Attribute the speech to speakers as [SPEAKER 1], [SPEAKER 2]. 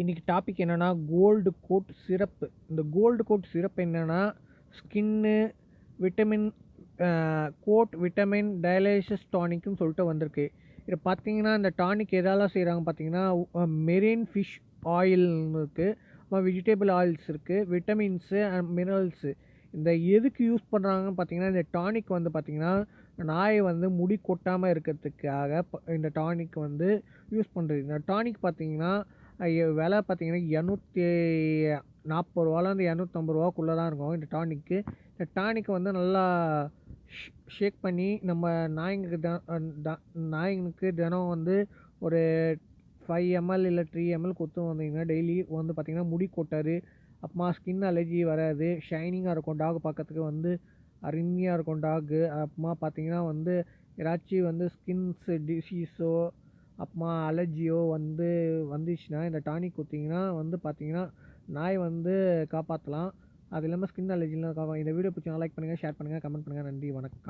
[SPEAKER 1] இன்னைக்கு டாபிக் என்னன்னா gold code syrup. இந்த கோல்டு கோட் சிரப் என்னன்னா skin vitamin code vitamin dialysis டானிக்னு சொல்லிட்டு வந்திருக்கு. இதை பார்த்தீங்கன்னா இந்த டானிக் எதால செய்கிறாங்க பார்த்தீங்கன்னா மெரின் ஃபிஷ் ஆயில்னு இருக்குது, வெஜிடபிள் ஆயில்ஸ் இருக்குது, விட்டமின்ஸு அண்ட் மினரல்ஸு. இந்த எதுக்கு யூஸ் பண்ணுறாங்கன்னு பார்த்தீங்கன்னா இந்த டானிக் வந்து பார்த்தீங்கன்னா நாயை வந்து முடி கொட்டாமல் இருக்கிறதுக்காக இந்த டானிக் வந்து யூஸ் பண்ணுறது. இந்த டானிக் பார்த்தீங்கன்னா விலை பார்த்தீங்கன்னா ரூ. 240 ரூ. 250 தான் இருக்கும் இந்த டானிக்கு. இந்த டானிக்கை வந்து நல்லா ஷேக் பண்ணி நம்ம நாய்ங்களுக்கு தினம் வந்து ஒரு 5 ml இல்லை 3 ml கொடுத்து வந்தீங்கன்னா டெய்லி வந்து பார்த்திங்கன்னா முடி கொட்டாது, அப்புறமா ஸ்கின் அலர்ஜி வராது, ஷைனிங்காக இருக்கும், டாக் பார்க்கறதுக்கு வந்து அருமையாக இருக்கும் டாகு. அப்புறமா பார்த்திங்கன்னா வந்து ஏதாச்சும் வந்து ஸ்கின்ஸ் டிசீஸோ அப்புறமா அலர்ஜியோ வந்துச்சுன்னா இந்த டானிக் கொடுத்தீங்கன்னா வந்து பார்த்தீங்கன்னா நாய் வந்து காப்பாற்றலாம். அது இல்லாமல் ஸ்கின் அலர்ஜிலாம் இந்த வீடியோ பிடிச்சா லைக் பண்ணுங்கள், ஷேர் பண்ணுங்கள், கமெண்ட் பண்ணுங்கள். நன்றி, வணக்கம்.